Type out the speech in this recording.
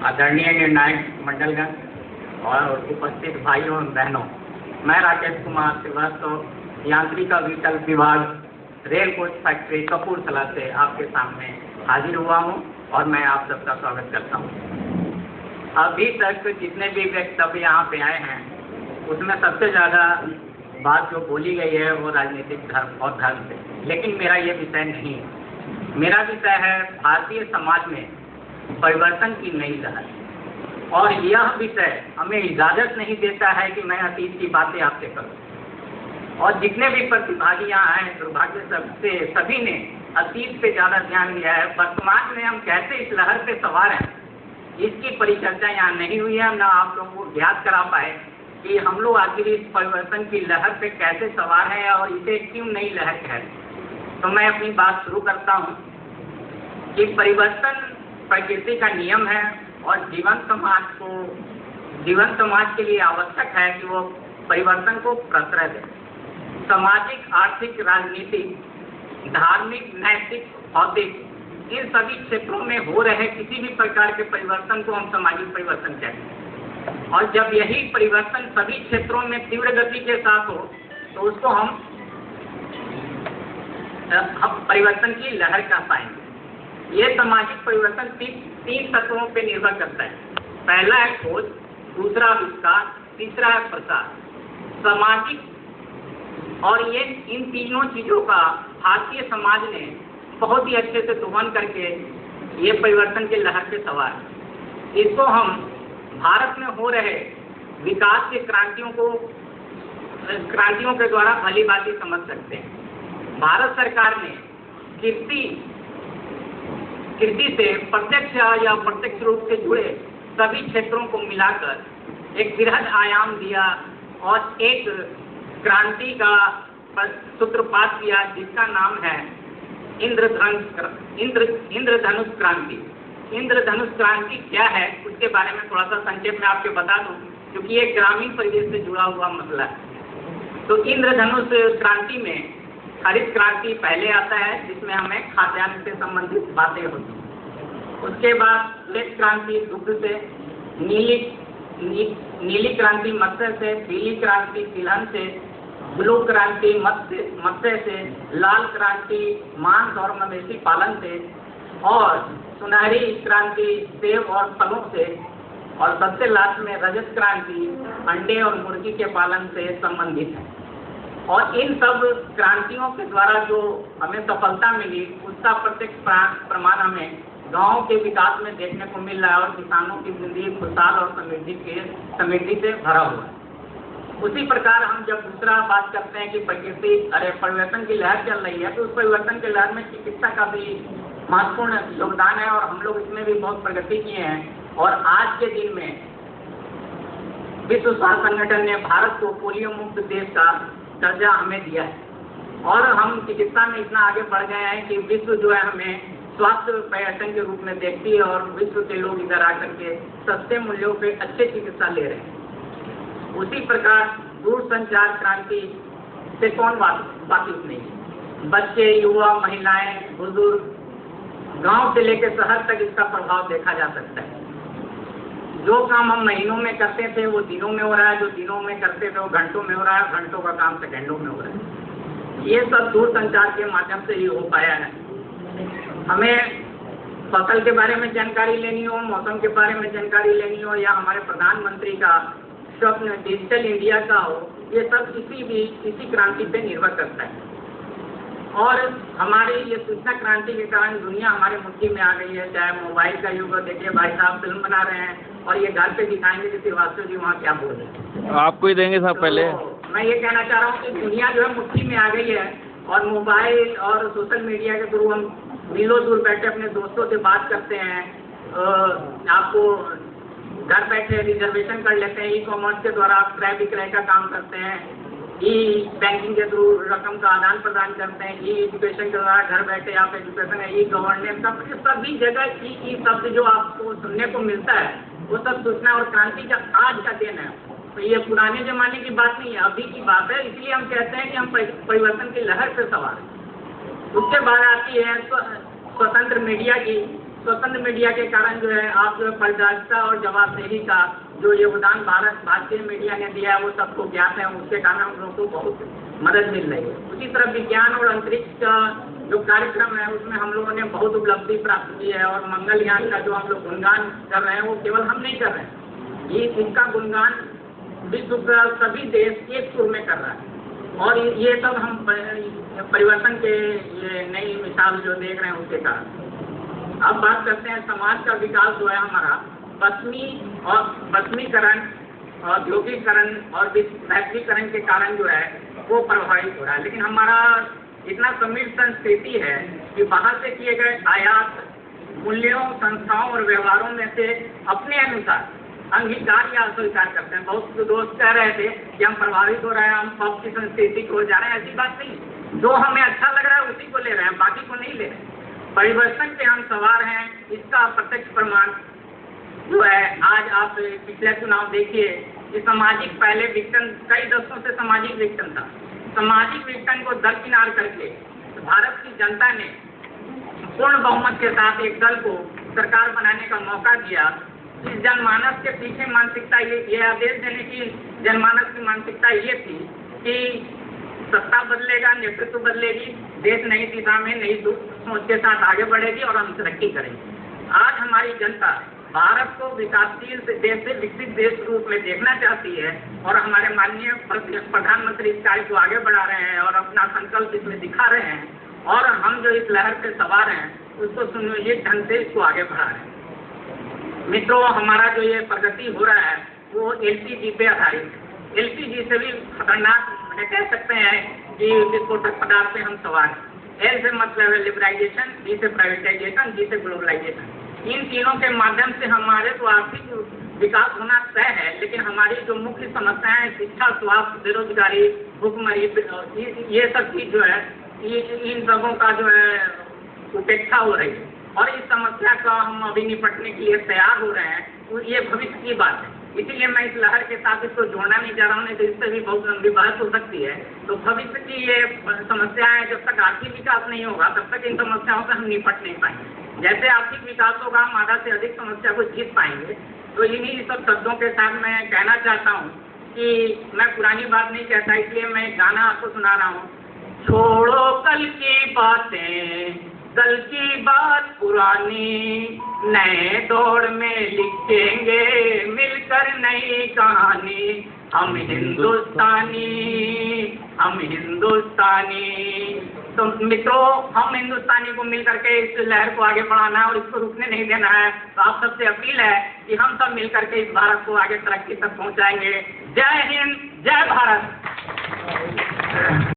आदरणीय निर्णायक मंडलगण और उपस्थित भाइयों और बहनों, मैं राकेश कुमार श्रीवास्तव यांत्रिक विकल्प विभाग रेल कोच फैक्ट्री कपूरथला से आपके सामने हाजिर हुआ हूं और मैं आप सबका स्वागत करता हूं। अभी तक जितने भी वक्तव्य यहाँ पे आए हैं उसमें सबसे ज़्यादा बात जो बोली गई है वो राजनीतिक धर्म और धर्म से, लेकिन मेरा ये विषय नहीं है। मेरा विषय है भारतीय समाज में परिवर्तन की नई लहर, और यह विषय हमें इजाज़त नहीं देता है कि मैं अतीत की बातें आपसे करूं। और जितने भी प्रतिभागी यहाँ आए, दुर्भाग्य से सभी ने अतीत पे ज़्यादा ध्यान दिया है। वर्तमान में हम कैसे इस लहर पे सवार हैं, इसकी परिचर्चा यहाँ नहीं हुई है। न आप लोगों को ज्ञात करा पाए कि हम लोग आखिर इस परिवर्तन की लहर पे कैसे सवार हैं और इसे क्यों नई लहर कहते। तो मैं अपनी बात शुरू करता हूँ कि परिवर्तन प्रकृति का नियम है और जीवन समाज के लिए आवश्यक है कि वो परिवर्तन को प्रश्रय दे। सामाजिक, आर्थिक, राजनीतिक, धार्मिक, नैतिक, भौतिक, इन सभी क्षेत्रों में हो रहे किसी भी प्रकार के परिवर्तन को हम सामाजिक परिवर्तन कहते हैं। और जब यही परिवर्तन सभी क्षेत्रों में तीव्र गति के साथ हो तो उसको हम परिवर्तन की लहर कह पाएंगे। ये सामाजिक परिवर्तन तीन तत्वों पे निर्भर करता है। पहला है खोज, दूसरा आविष्कार, तीसरा है प्रसार। सामाजिक और ये इन तीनों चीजों का भारतीय समाज ने बहुत ही अच्छे से दोहन करके ये परिवर्तन की लहर पे सवार है। इसको हम भारत में हो रहे विकास के क्रांतियों के द्वारा भली भांति समझ सकते हैं। भारत सरकार ने कृषि से प्रत्यक्ष या अप्रत्यक्ष रूप से जुड़े सभी क्षेत्रों को मिलाकर एक बृहद आयाम दिया और एक क्रांति का सूत्रपात किया जिसका नाम है इंद्रधनुष क्रांति। इंद्रधनुष क्रांति क्या है उसके बारे में थोड़ा सा संक्षेप में आपको बता दूं, क्योंकि ये ग्रामीण परिवेश से जुड़ा हुआ मसला है। तो इंद्रधनुष क्रांति में हरित क्रांति पहले आता है जिसमें हमें खाद्यान्न से संबंधित बातें होती हैं। उसके बाद श्वेत क्रांति दुग्ध से, नीली क्रांति मत्स्य से, पीली क्रांति तिलहन से, ब्लू क्रांति मत्स्य से, लाल क्रांति मांस और मवेशी पालन से, और सुनहरी क्रांति सेब और फलों से, और सबसे लास्ट में रजत क्रांति अंडे और मुर्गी के पालन से संबंधित है। और इन सब क्रांतियों के द्वारा जो हमें सफलता मिली उसका प्रत्यक्ष प्रमाण हमें गांव के विकास में देखने को मिल रहा है और किसानों की जिंदगी खुशहाल और समृद्धि से भरा हुआ है। उसी प्रकार हम जब दूसरा बात करते हैं कि परिवर्तन की लहर चल रही है, तो उस परिवर्तन की लहर में चिकित्सा का भी महत्वपूर्ण योगदान है और हम लोग इसमें भी बहुत प्रगति किए हैं। और आज के दिन में विश्व स्वास्थ्य संगठन ने भारत को पोलियो मुक्त देश का दर्जा हमें दिया है और हम चिकित्सा में इतना आगे बढ़ गए हैं कि विश्व जो है हमें स्वास्थ्य पर्यटन के रूप में देखती है और विश्व के लोग इधर आकर के सस्ते मूल्यों पे अच्छे चिकित्सा ले रहे हैं। उसी प्रकार दूरसंचार क्रांति से कौन वाकिफ नहीं है। बच्चे, युवा, महिलाएं, बुजुर्ग, गांव से लेकर शहर तक इसका प्रभाव देखा जा सकता है। जो काम हम महीनों में करते थे वो दिनों में हो रहा है, जो दिनों में करते थे वो घंटों में हो रहा है, घंटों का काम सेकंडों में हो रहा है। ये सब दूरसंचार के माध्यम से ही हो पाया है। हमें फसल के बारे में जानकारी लेनी हो, मौसम के बारे में जानकारी लेनी हो, या हमारे प्रधानमंत्री का स्वप्न डिजिटल इंडिया का हो, ये सब इसी क्रांति पे निर्भर करता है। और हमारी ये सूचना क्रांति के कारण दुनिया हमारे मुट्ठी में आ गई है। चाहे मोबाइल का युग हो, देखिए भाई साहब फिल्म बना रहे हैं और ये घर पे दिखाएंगे कि श्रीवास्तव जी वहाँ क्या बोल रहे हैं। आपको ही देंगे साहब। पहले मैं ये कहना चाह रहा हूँ कि दुनिया जो है मुट्ठी में आ गई है और मोबाइल और सोशल मीडिया के थ्रू हम मिलो दूर बैठे अपने दोस्तों से बात करते हैं। आपको घर बैठे रिजर्वेशन कर लेते हैं, ई कॉमर्स के द्वारा आप क्रय विक्रय का काम करते हैं, ई बैंकिंग के थ्रू रकम का आदान प्रदान करते हैं, ई एजुकेशन के द्वारा घर बैठे आप एजुकेशन है, ई गवर्नेंस, सभी जगह ई शब्द जो आपको सुनने को मिलता है वो सब सूचना और क्रांति का आज का दिन है। तो ये पुराने जमाने की बात नहीं है, अभी की बात है। इसलिए हम कहते हैं कि हम परिवर्तन की लहर से सवार हैं। उसके बाद आती है स्वतंत्र मीडिया की स्वतंत्र मीडिया के कारण जो है आप जो है पारदर्शिता और जवाबदेही का जो योगदान भारतीय मीडिया ने दिया है वो सबको ज्ञात है, उसके कारण हम लोग को बहुत मदद मिल रही है। उसी तरह विज्ञान और अंतरिक्ष का जो कार्यक्रम है उसमें हम लोगों ने बहुत उपलब्धि प्राप्त की है, और मंगलयान का जो हम लोग गुणगान कर रहे हैं वो केवल हम नहीं कर रहे हैं, ये इसका गुणगान विश्व का सभी देश एक सुर में कर रहा है। और ये सब हम परिवर्तन के ये नई मिसाल जो देख रहे हैं उसके कारण। अब बात करते हैं समाज का विकास जो है हमारा पश्चिमीकरण, औद्योगिकरण और वैश्वीकरण के कारण जो है वो प्रभावित हो रहा है। लेकिन हमारा इतना समृद्ध संस्कृति है कि बाहर से किए गए आयात मूल्यों, संस्थाओं और व्यवहारों में से अपने अनुसार अंगीकार या अस्वीकार करते हैं। बहुत दोस्त कह रहे थे कि हम प्रभावित हो रहे हैं, हम पॉप की संस्कृति को जा रहे हैं। ऐसी बात नहीं, जो हमें अच्छा लग रहा है उसी को ले रहे हैं, बाकी को नहीं ले रहे। परिवर्तन पे हम सवार हैं, इसका प्रत्यक्ष प्रमाण जो है आज आप पिछले चुनाव देखिए कि सामाजिक पहले विघटन, कई दशकों से सामाजिक विघटन था, सामाजिक विघटन को दरकिनार करके भारत की जनता ने पूर्ण बहुमत के साथ एक दल को सरकार बनाने का मौका दिया। इस जनमानस के पीछे मानसिकता ये आदेश देने की जनमानस की मानसिकता ये थी कि सत्ता बदलेगा, नेतृत्व बदलेगी, देश नई दिशा में नई सोच के साथ आगे बढ़ेगी और हम तरक्की करेंगे। आज हमारी जनता भारत को विकासशील देश से विकसित देश के रूप में देखना चाहती है, और हमारे माननीय प्रधानमंत्री इस कार्य को आगे बढ़ा रहे हैं और अपना संकल्प इसमें दिखा रहे हैं, और हम जो इस लहर पे सवार हैं उसको सुनियोजित ढंग से इसको आगे बढ़ा रहे हैं। मित्रों, हमारा जो ये प्रगति हो रहा है वो एलपीजी पे आधारित है। एलपीजी से भी खतरनाक कह सकते हैं कि विस्फोटक पदार्थ पे हम सवार हैं। एल से मतलब है लिबराइजेशन, बी से प्राइवेटाइजेशन, जी से ग्लोबलाइजेशन। इन तीनों के माध्यम से हमारे तो आर्थिक विकास होना तय है, लेकिन हमारी जो मुख्य समस्याएं शिक्षा, स्वास्थ्य, बेरोजगारी, भुखमरी, ये सब चीज जो है इन सबों का जो है उपेक्षा हो रही है, और इस समस्या का हम अभी निपटने के लिए तैयार हो रहे हैं। तो ये भविष्य की बात है, इसीलिए मैं इस लहर के साथ इसको जोड़ना नहीं चाह रहा हूँ, नहीं तो इससे भी बहुत लंबी बहस हो सकती है। तो भविष्य की ये समस्याएं, जब तक आर्थिक विकास नहीं होगा तब तक इन समस्याओं से हम निपट नहीं पाएंगे। जैसे आर्थिक विकास होगा हम आधा से अधिक समस्या को जीत पाएंगे। तो इन्हीं सब शब्दों के साथ मैं कहना चाहता हूँ कि मैं पुरानी बात नहीं कहता, इसलिए मैं एक गाना आपको सुना रहा हूँ। छोड़ो कल की बातें, कल की बात पुरानी, नए दौर में लिखेंगे मिलकर नई कहानी। हम हिंदुस्तानी, हम हिंदुस्तानी। तो मित्रों, हम हिंदुस्तानी को मिल करके इस लहर को आगे बढ़ाना है और इसको रुकने नहीं देना है। तो आप सबसे अपील है कि हम सब मिल करके इस भारत को आगे तरक्की तक पहुंचाएंगे। जय हिंद, जय भारत।